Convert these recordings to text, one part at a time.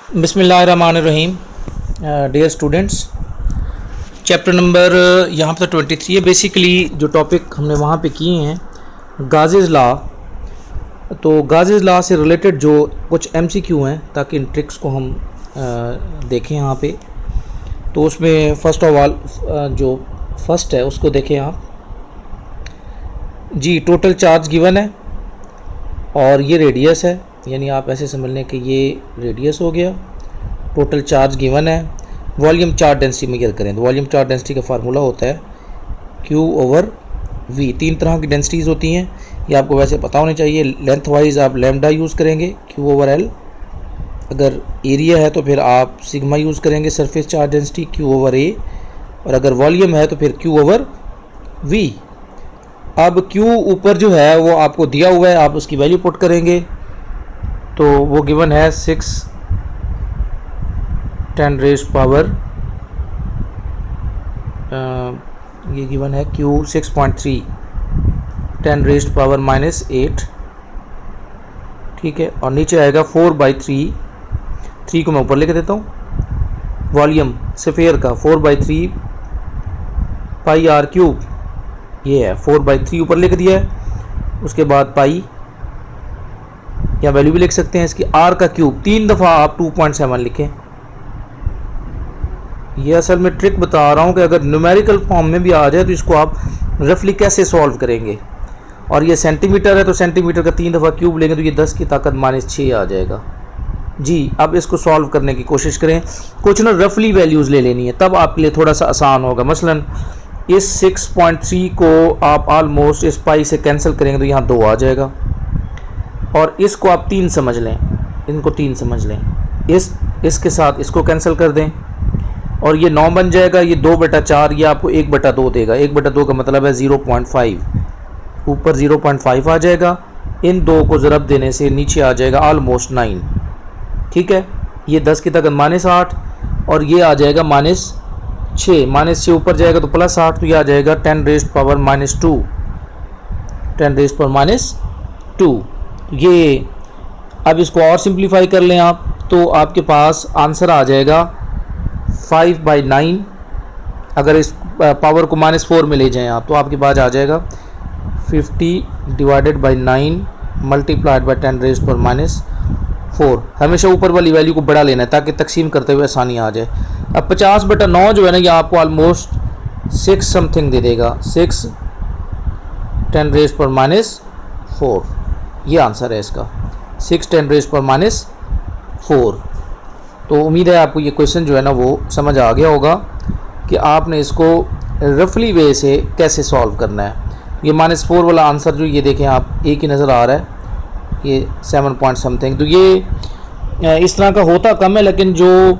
बिस्मिल्लाहिर्रहमानिर्रहीम। Dear students, chapter number यहाँ पर 23 है। बेसिकली जो टॉपिक हमने वहाँ पे किए हैं गाज़ेज़ लॉ, तो गाज़ेज़ लॉ से रिलेटेड जो कुछ एमसीक्यू हैं ताकि इन ट्रिक्स को हम देखें यहाँ पे। तो उसमें फ़र्स्ट ऑफ ऑल जो फर्स्ट है उसको देखें आप जी। टोटल चार्ज गिवन है और ये रेडियस है, यानी आप ऐसे समझ लें कि ये रेडियस हो गया। टोटल चार्ज गिवन है। वॉल्यूम चार्ज डेंसिटी मेजर करें तो वॉल्यूम चार्ज डेंसिटी का फार्मूला होता है Q/V। तीन तरह की डेंसिटीज़ होती हैं, ये आपको वैसे पता होनी चाहिए। लेंथ वाइज आप लैम्डा यूज़ करेंगे Q/L, अगर एरिया है तो फिर आप सिग्मा यूज़ करेंगे सरफेस चार्ज डेंसिटी Q/A, और अगर वॉल्यूम है तो फिर Q/V। अब Q ऊपर जो है वो आपको दिया हुआ है, आप उसकी वैल्यू पुट करेंगे तो वो गिवन है 6×10⁻⁻, ये गिवन है Q 6.3 10⁻⁻⁸, ठीक है। और नीचे आएगा 4/3, 3 को मैं ऊपर लेके देता हूँ। वॉल्यूम स्फीयर का 4/3 πr3, ये है 4/3 ऊपर लिख दिया है। उसके बाद पाई, या वैल्यू भी लिख सकते हैं इसकी, r का क्यूब 3 दफ़ा आप 2.7 लिखें। ये असल में ट्रिक बता रहा हूँ कि अगर न्यूमेरिकल फॉर्म में भी आ जाए तो इसको आप रफली कैसे सॉल्व करेंगे। और ये सेंटीमीटर है तो सेंटीमीटर का 3 दफ़ा क्यूब लेंगे तो ये 10 की ताकत -6 आ जाएगा जी। अब इसको सॉल्व करने की कोशिश करें, कुछ ना रफली वैल्यूज़ ले लेनी है, तब आपके लिए थोड़ा सा आसान होगा। मसलन इस 6.3 को आप आलमोस्ट इस पाई से कैंसिल करेंगे तो यहाँ 2 आ जाएगा, और इसको आप 3 समझ लें, इनको 3 समझ लें। इसके साथ इसको कैंसिल कर दें और ये 9 बन जाएगा। ये 2/4, ये आपको 1/2 देगा। 1/2 का मतलब है 0.5, ऊपर 0.5 आ जाएगा। इन दो को ज़रब देने से नीचे आ जाएगा आलमोस्ट 9, ठीक है। ये 10 की ताकत -8 और ये आ जाएगा -6। -6 ऊपर जाएगा तो +8, तो ये आ जाएगा 10⁻⁻², 10⁻²। ये अब इसको और सिंप्लीफाई कर लें आप तो आपके पास आंसर आ जाएगा 5/9। अगर इस पावर को -4 में ले जाएं आप तो आपके पास आ जाएगा 50/9 × 10⁻⁻⁴। हमेशा ऊपर वाली वैल्यू को बड़ा लेना है ताकि तकसीम करते हुए आसानी आ जाए। अब 50/9 जो है ना, ये आपको ऑलमोस्ट 6 समथिंग दे देगा, 6×10⁻⁴। ये आंसर है इसका, 6×10⁻⁴। तो उम्मीद है आपको ये क्वेश्चन जो है ना वो समझ आ गया होगा कि आपने इसको रफली वे से कैसे सॉल्व करना है। ये -4 वाला आंसर जो ये देखें आप, एक ही नज़र आ रहा है, ये 7 पॉइंट समथिंग। तो ये इस तरह का होता कम है, लेकिन जो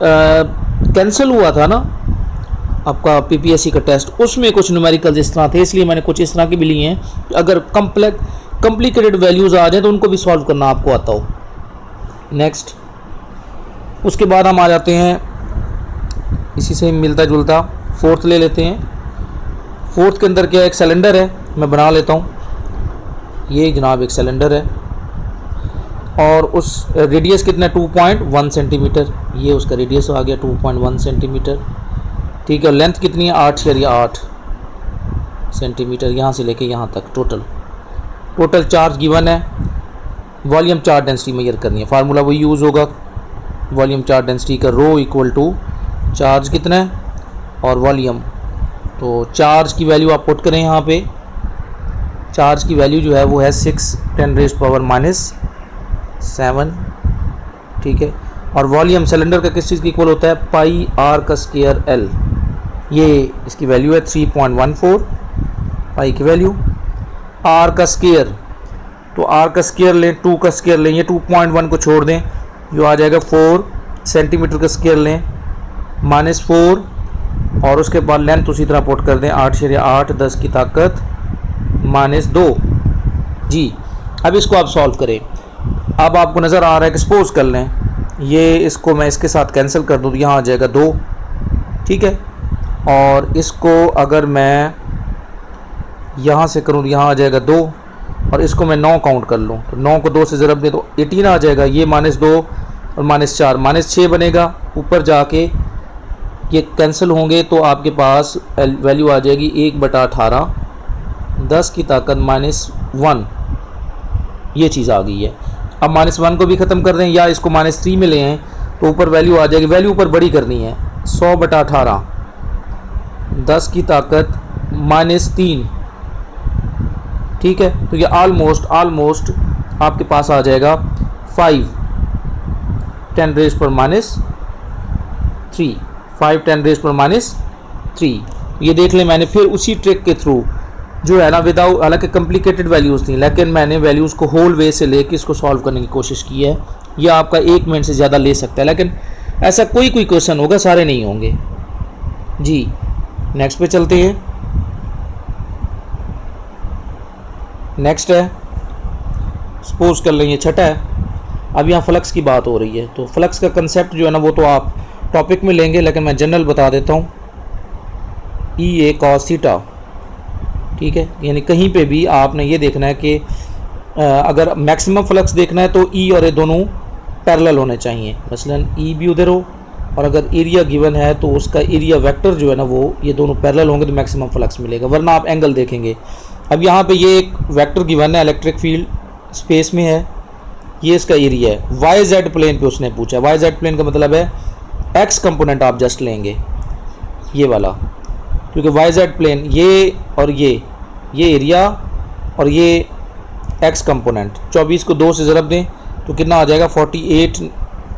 कैंसिल हुआ था ना आपका PPSC का टेस्ट, उसमें कुछ न्यूमेरिकल्स इस तरह थे, इसलिए मैंने कुछ इस तरह के भी लिए हैं। अगर कॉम्प्लिकेटेड वैल्यूज़ आ जाए तो उनको भी सॉल्व करना आपको आता हो। नेक्स्ट, उसके बाद हम आ जाते हैं, इसी से मिलता जुलता फोर्थ ले लेते हैं। फोर्थ के अंदर क्या, एक सिलेंडर है, मैं बना लेता हूँ। ये जनाब एक सिलेंडर है और उस रेडियस कितना, 2.1 सेंटीमीटर। ये उसका रेडियस आ गया 2.1 सेंटीमीटर, ठीक है। और लेंथ कितनी है, 8 सेंटीमीटर, यहाँ से लेके यहाँ तक। टोटल चार्ज गिवन है। वॉल्यूम चार्ज डेंसिटी मेजर करनी है, फार्मूला वही यूज़ होगा वॉल्यूम चार्ज डेंसिटी का, ρ = चार्ज कितना है और वॉल्यूम। तो चार्ज की वैल्यू आप पुट करें यहाँ पे। चार्ज की वैल्यू जो है वो है 6×10⁻⁷, ठीक है। और वॉल्यूम सिलेंडर का किस चीज़ की इक्वल होता है, πr²L। ये इसकी वैल्यू है 3.14, पाई की वैल्यू। r का स्क्वायर, तो r का स्क्वायर लें, 2 का स्क्वायर लें, ये 2.1 को छोड़ दें, जो आ जाएगा 4 सेंटीमीटर का स्क्वायर लें, -4, और उसके बाद लेंथ उसी तरह पुट कर दें, 8/8, 10 की ताकत -2 जी। अब इसको आप सॉल्व करें। अब आपको नज़र आ रहा है कि सपोज कर लें ये, इसको मैं इसके साथ कैंसिल कर दूँ तो यहाँ आ जाएगा 2, ठीक है। और इसको अगर मैं यहाँ से करूँ तो यहाँ आ जाएगा 2, और इसको मैं 9 काउंट कर लूँ तो 9 को 2 से ज़रब दें तो 18 आ जाएगा। ये -2 और -4, -6 बनेगा। ऊपर जाके ये कैंसिल होंगे तो आपके पास वैल्यू आ जाएगी 1/18, 10 की ताकत -1, ये चीज़ आ गई है। अब -1 को भी ख़त्म कर दें या इसको -3 में ले आएँ तो ऊपर वैल्यू आ जाएगी। वैल्यू ऊपर बड़ी करनी है, 100/18, 10 की ताकत -3, ठीक है। तो ये ऑलमोस्ट आपके पास आ जाएगा 5 10 रेज़ पर -3, 5 10 रेज़ पर -3। ये देख लें, मैंने फिर उसी ट्रिक के थ्रू जो है ना, विदाउट, हालांकि कॉम्प्लिकेटेड वैल्यूज़ थी, लेकिन मैंने वैल्यूज़ को होल वे से लेके इसको सॉल्व करने की कोशिश की है। यह आपका 1 मिनट से ज़्यादा ले सकता है, लेकिन ऐसा कोई क्वेश्चन होगा, सारे नहीं होंगे जी। नेक्स्ट पे चलते हैं। नेक्स्ट है, सपोज कर लें ये छठा है। अब यहाँ फ्लक्स की बात हो रही है, तो फ्लक्स का कंसेप्ट जो है ना वो तो आप टॉपिक में लेंगे, लेकिन मैं जनरल बता देता हूँ। EA cos थीटा, ठीक है। यानी कहीं पे भी आपने ये देखना है कि अगर मैक्सिमम फ्लक्स देखना है तो E और A दोनों पैरेलल होने चाहिए। मसलन E भी उधर हो, और अगर एरिया गिवन है तो उसका एरिया वेक्टर जो है ना वो ये दोनों पैरेलल होंगे तो मैक्सिमम फ्लक्स मिलेगा, वरना आप एंगल देखेंगे। अब यहाँ पे ये एक वेक्टर गिवन है, इलेक्ट्रिक फील्ड स्पेस में है, ये इसका एरिया है। YZ प्लेन पे उसने पूछा, YZ प्लेन का मतलब है X कंपोनेंट आप जस्ट लेंगे ये वाला, क्योंकि YZ प्लेन ये और ये एरिया और ये X कंपोनेंट। 24 को 2 से ज़रब दें तो कितना आ जाएगा, 48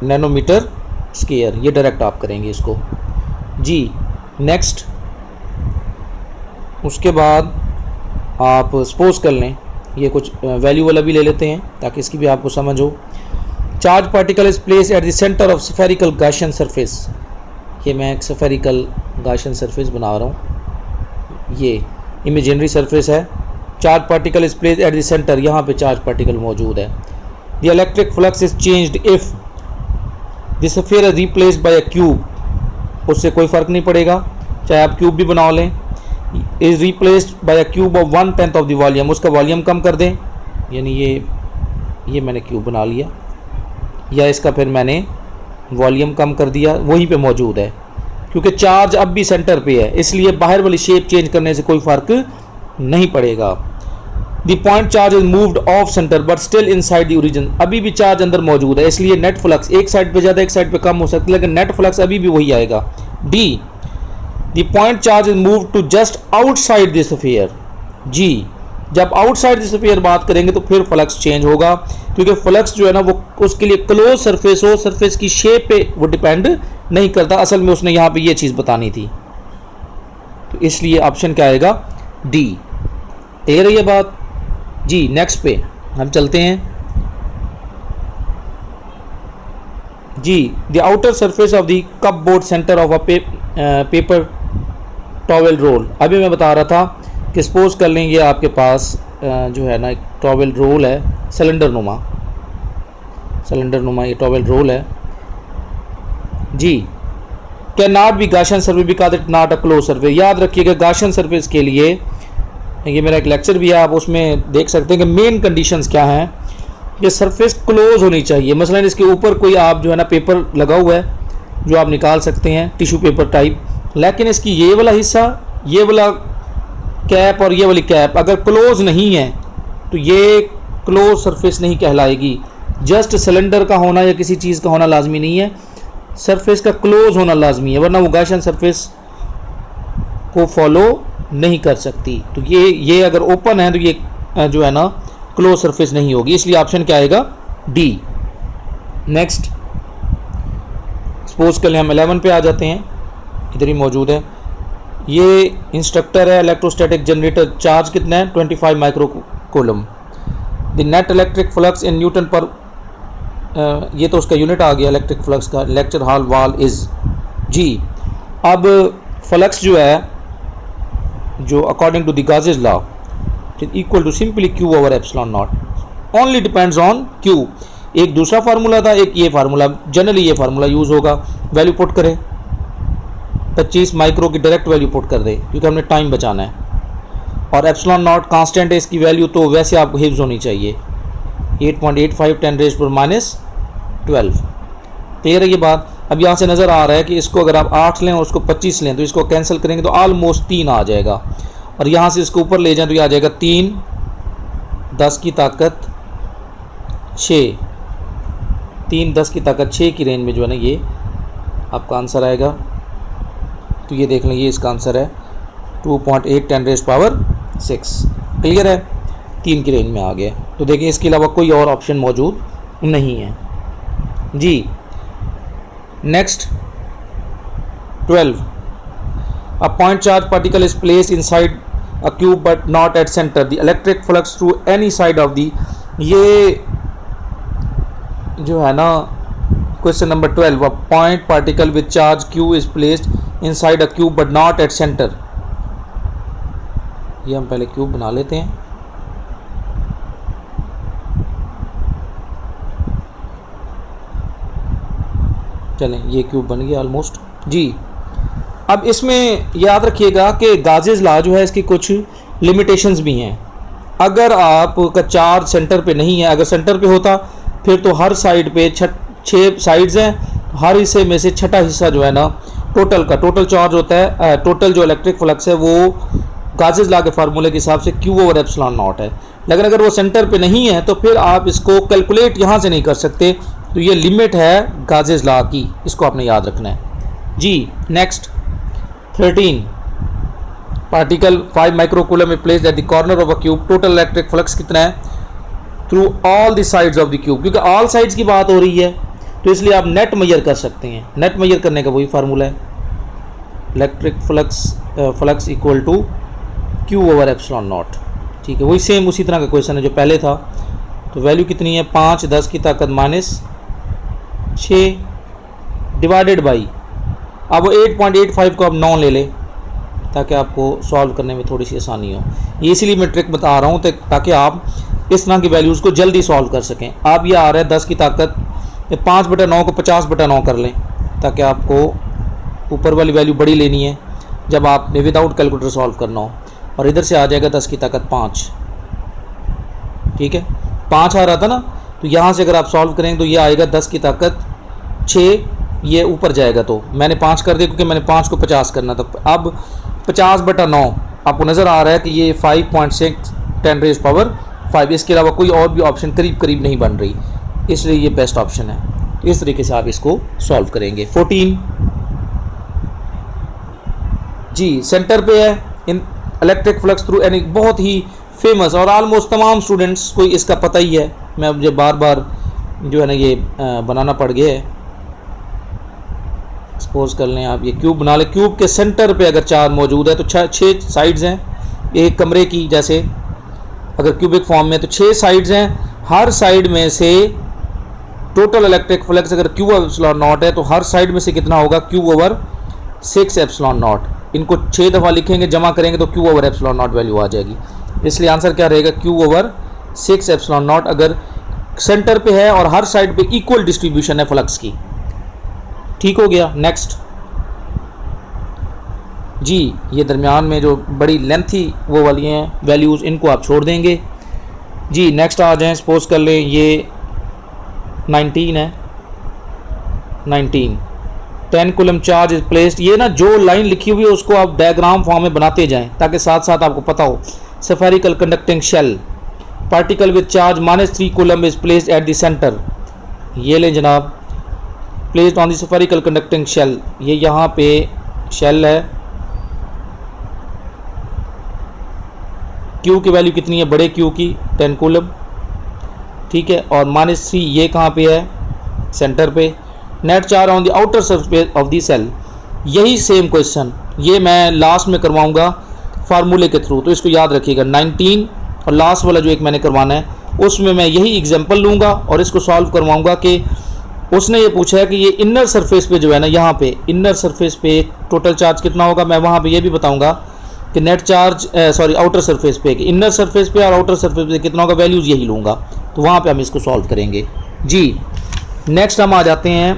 नैनोमीटर स्क्वायर। ये डायरेक्ट आप करेंगे इसको जी। नेक्स्ट, उसके बाद आप सपोज कर लें, ये कुछ वैल्यू वाला भी ले लेते हैं ताकि इसकी भी आपको समझ हो। Charge particle is place at the centre of spherical Gaussian surface. ये मैं एक स्फेरिकल गाशियन सरफेस बना रहा हूँ, ये इमेजिनरी सरफेस है। Charge particle is place at the centre, यहाँ पे चार्ज पार्टिकल मौजूद है। The electric flux is changed if the sphere is replaced by a cube. उससे कोई फ़र्क नहीं पड़ेगा, चाहे आप क्यूब भी बना लें। Is replaced by a cube of 1/10 of the volume, उसका वॉल्यूम कम कर दें, यानी ये मैंने क्यूब बना लिया, या इसका फिर मैंने वॉल्यूम कम कर दिया, वहीं पे मौजूद है। क्योंकि चार्ज अब भी सेंटर पे है, इसलिए बाहर वाली शेप चेंज करने से कोई फ़र्क नहीं पड़ेगा। The point charge is moved of centre but still inside the origin. अभी भी चार्ज अंदर मौजूद है, इसलिए नेट फ्लक्स एक साइड पे ज़्यादा एक साइड पे कम हो सकता है, लेकिन नेट फ्लक्स अभी भी वही आएगा। D, the point charge is moved to just outside the sphere. जी, जब आउटसाइड द स्फीयर बात करेंगे तो फिर फ्लक्स चेंज होगा, क्योंकि फ्लक्स जो है ना वो उसके लिए क्लोज सरफेस हो, सरफेस की शेप पे वो डिपेंड नहीं करता। असल में उसने यहाँ पे ये चीज़ बतानी थी, तो इसलिए ऑप्शन क्या आएगा, डी। क्लियर है ये बात जी। नेक्स्ट पे हम चलते हैं जी। The outer surface of the cup board center of a paper towel roll. अभी मैं बता रहा था कि सपोज कर लें ये आपके पास जो है ना एक टॉवेल रोल है, सिलेंडर नुमा ये टॉवेल रोल है जी। Can not be Gaussian surface because it not a close surface. याद रखिएगा गाशियन सरफेस के लिए, ये मेरा एक लेक्चर भी है, आप उसमें देख सकते हैं कि मेन कंडीशंस क्या हैं। ये सरफेस क्लोज होनी चाहिए। मसलन इसके ऊपर कोई आप जो है ना पेपर लगा हुआ है जो आप निकाल सकते हैं, टिश्यू पेपर टाइप, लेकिन इसकी ये वाला हिस्सा, ये वाला कैप और ये वाली कैप अगर क्लोज नहीं है तो ये क्लोज सरफेस नहीं कहलाएगी। जस्ट सिलेंडर का होना या किसी चीज़ का होना लाजमी नहीं है, सरफेस का क्लोज होना लाजमी है, वरना वो गाशियन सरफेस को फॉलो नहीं कर सकती। तो ये अगर ओपन है तो ये जो है ना क्लोज सरफेस नहीं होगी, इसलिए ऑप्शन क्या आएगा, डी। नेक्स्ट, सपोज कर लें हम 11 पे आ जाते हैं, इधर ही मौजूद है। ये इंस्ट्रक्टर है, इलेक्ट्रोस्टैटिक जनरेटर, चार्ज कितना है 25 micro coulomb. The net electric flux in newton पर, ये तो उसका यूनिट आ गया इलेक्ट्रिक फ्लक्स का, लेक्चर हॉल वाल इज जी। अब फ्लक्स जो है जो according to the Gauss's law equal to simply Q over epsilon naught, only depends on Q. एक दूसरा फार्मूला था, एक ये फार्मूला, जनरली ये फार्मूला यूज़ होगा। वैल्यू पुट करें 25 माइक्रो की डायरेक्ट वैल्यू पुट कर दे, क्योंकि हमने टाइम बचाना है, और एप्सिलॉन नॉट कांस्टेंट है इसकी वैल्यू, तो वैसे आपको हिफ्ज होनी चाहिए 8.85 10 रेज़ पर -12। क्लियर है ये बात। अब यहाँ से नज़र आ रहा है कि इसको अगर आप 8 लें और उसको 25 लें तो इसको कैंसिल करेंगे तो ऑलमोस्ट 3 आ जाएगा, और यहाँ से इसको ऊपर ले जाएं तो ये आ जाएगा 3 10 की ताकत 6, 3 10 की ताकत 6 की रेंज में जो है ना ये आपका आंसर आएगा। तो ये देख लें, ये इसका आंसर है 2.8 10⁻6। क्लियर है, 3 की रेंज में आ गया। तो देखिए इसके अलावा कोई और ऑप्शन मौजूद नहीं है जी। Next 12, a point charge particle is placed inside a cube but not at center, the electric flux through any side of the, ये जो है ना question number 12, a point particle with charge Q is placed inside a cube but not at center. ये हम पहले cube बना लेते हैं। चलें, ये क्यूब बन गया ऑलमोस्ट जी। अब इसमें याद रखिएगा कि गाजेस लॉ जो है इसकी कुछ लिमिटेशंस भी हैं। अगर आपका चार्ज सेंटर पे नहीं है, अगर सेंटर पे होता फिर तो हर साइड पे 6 साइड्स हैं, हर हिस्से में से छठा हिस्सा जो है ना टोटल का टोटल चार्ज होता है, टोटल जो इलेक्ट्रिक फ्लक्स है वो गाजेस लॉ के फार्मूले के हिसाब से Q/ε0 है। लेकिन अगर वो सेंटर पे नहीं है तो फिर आप इसको कैलकुलेट यहाँ से नहीं कर सकते, तो ये लिमिट है गाजेस लॉ की, इसको आपने याद रखना है जी। नेक्स्ट 13, पार्टिकल 5 माइक्रोकूलम में placed at the corner of a cube, total electric flux कितना है through all the sides of the cube. क्योंकि ऑल साइड्स की बात हो रही है तो इसलिए आप नेट मेजर कर सकते हैं। नेट मेजर करने का वही फार्मूला है, electric flux equal to Q/ε0। ठीक है, वही सेम उसी तरह का क्वेश्चन है जो पहले था। तो वैल्यू कितनी है 5 10 की ताकत -6 डिवाइडेड बाई, अब वो 8.85 को आप 9 ले लें ताकि आपको सॉल्व करने में थोड़ी सी आसानी हो। ये इसीलिए मैं ट्रिक बता रहा हूँ ताकि आप इस तरह की वैल्यूज़ को जल्दी सॉल्व कर सकें। आप ये आ रहा है 10 की ताकत 5/9 को 50/9 कर लें ताकि आपको ऊपर वाली वैल्यू बड़ी लेनी है जब आपने विदाउट कैलकुलेटर सॉल्व करना हो, और इधर से आ जाएगा 10 की ताकत 5। ठीक है, 5 आ रहा था ना, तो यहाँ से अगर आप सॉल्व करेंगे तो ये आएगा 10 की ताकत 6, ये ऊपर जाएगा तो मैंने 5 कर दिया क्योंकि मैंने 5 को 50 करना था। अब 50/9 आपको नज़र आ रहा है कि ये 5.6 10⁻5। इसके अलावा कोई और भी ऑप्शन करीब करीब नहीं बन रही, इसलिए ये बेस्ट ऑप्शन है। इस तरीके से आप इसको सॉल्व करेंगे। 14 जी, सेंटर पे है इन इलेक्ट्रिक फ्लक्स थ्रू एनी, बहुत ही फेमस और ऑलमोस्ट तमाम स्टूडेंट्स को इसका पता ही है। मैं मुझे बार बार जो है ना ये बनाना पड़ गया है। सपोज कर लें आप ये क्यूब बना लें, क्यूब के सेंटर पे अगर चार्ज मौजूद है तो 6 साइड्स हैं एक कमरे की, जैसे अगर क्यूबिक फॉर्म में तो 6 साइड्स हैं, हर साइड में से टोटल इलेक्ट्रिक फ्लक्स अगर Q/ε0 है तो हर साइड में से कितना होगा Q/6ε0। इनको 6 दफ़ा लिखेंगे, जमा करेंगे तो Q/ε0 वैल्यू आ जाएगी। इसलिए आंसर क्या रहेगा Q/6ε0 अगर सेंटर पे है और हर साइड पे इक्वल डिस्ट्रीब्यूशन है फ्लक्स की। ठीक हो गया। नेक्स्ट जी, ये दरमियान में जो बड़ी लेंथी वो वाली हैं वैल्यूज़, इनको आप छोड़ देंगे जी। नेक्स्ट आ जाएं, सपोज कर लें ये 19 है, 19 10 कूलम चार्ज इज प्लेस्ड। ये ना जो लाइन लिखी हुई है उसको आप डायग्राम फॉर्म में बनाते जाएं ताकि साथ साथ आपको पता हो। Spherical conducting shell, particle with charge -3 coulomb is placed at the centre. ये लें जनाब, placed on the spherical conducting shell, ये यहाँ पे शेल है। क्यू की वैल्यू कितनी है, बड़े क्यू की 10 कूलम। ठीक है, और -3 ये कहाँ पे है, सेंटर पे। Net charge on the outer surface of the shell, यही सेम क्वेश्चन ये मैं लास्ट में करवाऊंगा फार्मूले के थ्रू, तो इसको याद रखिएगा। 19 और लास्ट वाला जो एक मैंने करवाना है उसमें मैं यही एग्जांपल लूँगा और इसको सॉल्व करवाऊंगा कि उसने ये पूछा है कि ये इनर सरफेस पे जो है ना, यहाँ पे इनर सरफेस पे टोटल चार्ज कितना होगा। मैं वहाँ पे ये भी बताऊँगा कि नेट चार्ज आउटर सरफेस पे, इनर सरफेस पे और आउटर सरफेस पे कितना होगा, वैल्यूज़ यही लूँगा, तो वहाँ पे हम इसको सॉल्व करेंगे जी। नेक्स्ट हम आ जाते हैं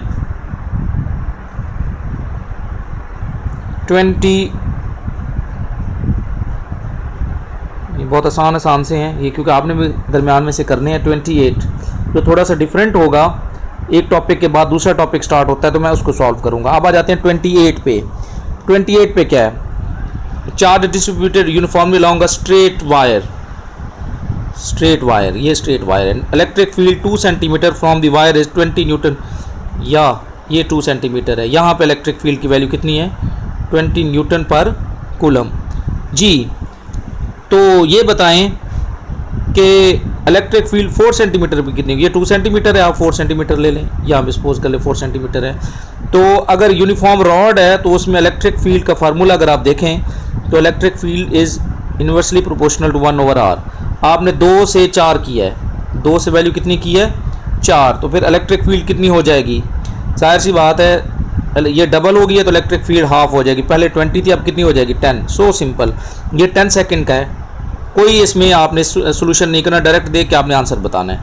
20, ये बहुत आसान से हैं ये, क्योंकि आपने भी दरमियान में से करने हैं। 28 जो थोड़ा सा डिफरेंट होगा एक टॉपिक के बाद दूसरा टॉपिक स्टार्ट होता है, तो मैं उसको सॉल्व करूँगा। अब आ जाते हैं 28 पे। 28 पे क्या है, charge distributed uniformly along a straight wire, straight wire, ये स्ट्रेट वायर है। Electric field 2 centimetre from the wire is 20 Newton, या ये 2 सेंटीमीटर है। यहाँ पे इलेक्ट्रिक फील्ड की वैल्यू कितनी है, 20 न्यूटन पर कूलम। जी, तो ये बताएं कि इलेक्ट्रिक फील्ड 4 सेंटीमीटर पर कितनी होगी। ये 2 सेंटीमीटर है, आप 4 सेंटीमीटर ले लें, या हम सपोज कर ले 4 सेंटीमीटर है। तो अगर यूनिफॉर्म रॉड है तो उसमें इलेक्ट्रिक फील्ड का फार्मूला अगर आप देखें तो electric field is inversely proportional to 1/r। आपने 2 से 4 किया है, 2 से वैल्यू कितनी की है, 4, तो फिर इलेक्ट्रिक फील्ड कितनी हो जाएगी, जाहिर सी बात है ये डबल हो गई है तो इलेक्ट्रिक फील्ड हाफ हो जाएगी। पहले 20 थी, अब कितनी हो जाएगी, 10। So simple. ये 10 सेकंड का है, कोई इसमें आपने सोल्यूशन नहीं करना, डायरेक्ट देख के आपने आंसर बताना है।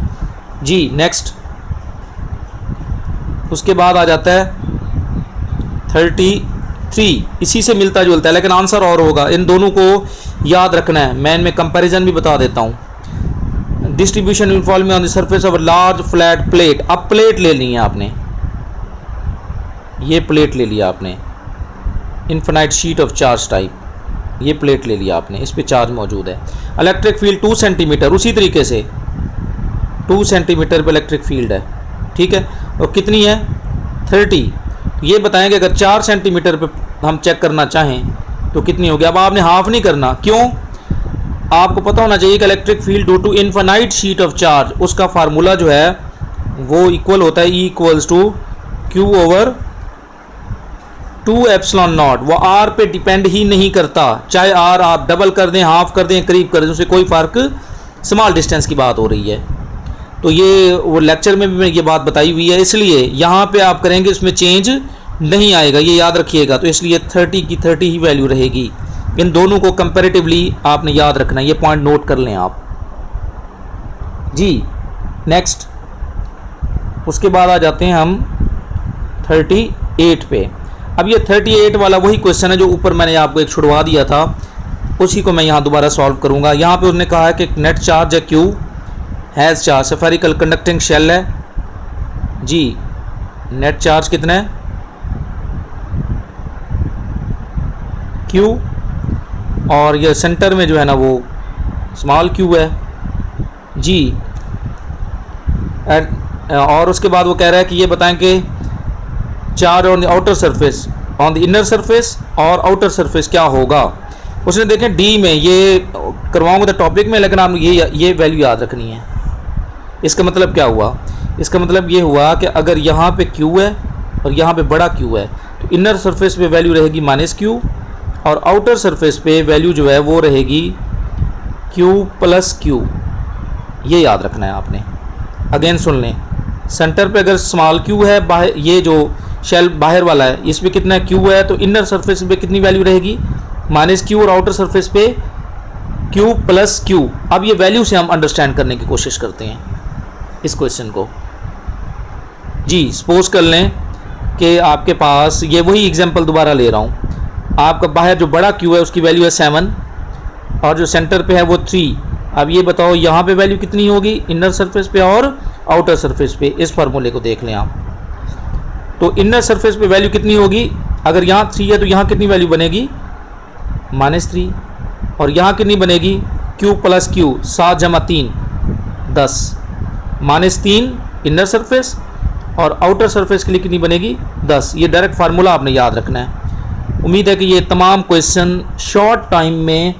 जी नेक्स्ट, उसके बाद आ जाता है 33, इसी से मिलता जुलता है लेकिन आंसर और होगा। इन दोनों को याद रखना है, मैं इनमें कंपैरिजन भी बता देता हूँ। Distribution uniformly on the surface of large flat plate. अब प्लेट ले ली है आपने, ये प्लेट ले लिया आपने, infinite sheet of charge type, ये प्लेट ले लिया आपने, इस पे चार्ज मौजूद है। इलेक्ट्रिक फील्ड 2 सेंटीमीटर, उसी तरीके से 2 सेंटीमीटर पे इलेक्ट्रिक फील्ड है, ठीक है, और कितनी है, 30। ये बताएंगे अगर 4 सेंटीमीटर पे हम चेक करना चाहें तो कितनी होगी। अब आपने हाफ नहीं करना, क्यों, आपको पता होना चाहिए कि electric field due to infinite sheet of charge, उसका फार्मूला जो है वो इक्वल होता है E इक्वल्स टू Q/2ε0। वो R पे डिपेंड ही नहीं करता, चाहे R आप डबल कर दें, हाफ कर दें, करीब कर दें, उससे कोई फ़र्क, स्मॉल डिस्टेंस की बात हो रही है। तो ये वो लेक्चर में भी मैं ये बात बताई हुई है, इसलिए यहाँ पे आप करेंगे इसमें चेंज नहीं आएगा, ये याद रखिएगा। तो इसलिए 30 की 30 ही वैल्यू रहेगी। इन दोनों को कंपैरेटिवली आपने याद रखना है, ये पॉइंट नोट कर लें आप। जी नेक्स्ट, उसके बाद आ जाते हैं हम 38 पे। अब ये 38 वाला वही क्वेश्चन है जो ऊपर मैंने आपको एक छुड़वा दिया था, उसी को मैं यहाँ दोबारा सॉल्व करूँगा। यहाँ पे उसने कहा है कि नेट चार्ज है Q has charge, spherical conducting shell है। जी नेट चार्ज कितना है, Q, और ये सेंटर में जो है ना वो स्मॉल q है। जी और उसके बाद वो कह रहा है कि ये बताएं कि charge on the outer surface, on the inner surface और आउटर सरफेस क्या होगा। उसने देखें डी में, ये करवाऊंगा तो टॉपिक में, लेकिन आपने ये वैल्यू याद रखनी है। इसका मतलब क्या हुआ, इसका मतलब ये हुआ कि अगर यहाँ पे Q है और यहाँ पे बड़ा Q है तो इनर सरफेस पे वैल्यू रहेगी -Q, और आउटर सरफेस पे वैल्यू जो है वो रहेगी Q+Q। ये याद रखना है आपने। अगेन सुन लें, सेंटर पे अगर स्मॉल q है, बाहर ये जो शेल बाहर वाला है इस पर कितना q है, तो इनर सरफेस पे कितनी वैल्यू रहेगी, -Q, और आउटर सरफेस पे Q+Q। अब ये वैल्यू से हम अंडरस्टैंड करने की कोशिश करते हैं इस क्वेश्चन को। जी सपोज कर लें कि आपके पास, ये वही एग्जांपल दोबारा ले रहा हूँ, आपका बाहर जो बड़ा q है उसकी वैल्यू है 7 और जो सेंटर पे है वो 3। अब ये बताओ यहाँ पे वैल्यू कितनी होगी, इनर सरफेस पे और आउटर सरफेस पे। इस फार्मूले को देख लें आप, तो इनर सरफेस पे वैल्यू कितनी होगी, अगर यहाँ 3 है तो यहाँ कितनी वैल्यू बनेगी, -3, और यहाँ कितनी बनेगी, Q+Q, 7 + 3 10, -3 इनर सरफेस और आउटर सरफेस के लिए कितनी बनेगी, 10। ये डायरेक्ट फार्मूला आपने याद रखना है। उम्मीद है कि ये तमाम क्वेश्चन शॉर्ट टाइम में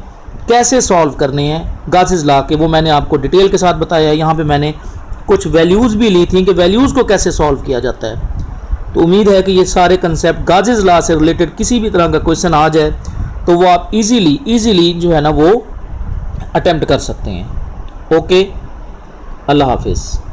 कैसे सॉल्व करने हैं गासेस लॉ के, वो मैंने आपको डिटेल के साथ बताया है। यहाँ पे मैंने कुछ वैल्यूज़ भी ली थी कि वैल्यूज़ को कैसे सॉल्व किया जाता है। तो उम्मीद है कि ये सारे कंसेप्ट गासेस लॉ से रिलेटेड किसी भी तरह का क्वेश्चन आ जाए तो वो आप इजीली जो है ना वो अटेम्प्ट कर सकते हैं। ओके, अल्लाह हाफिज़।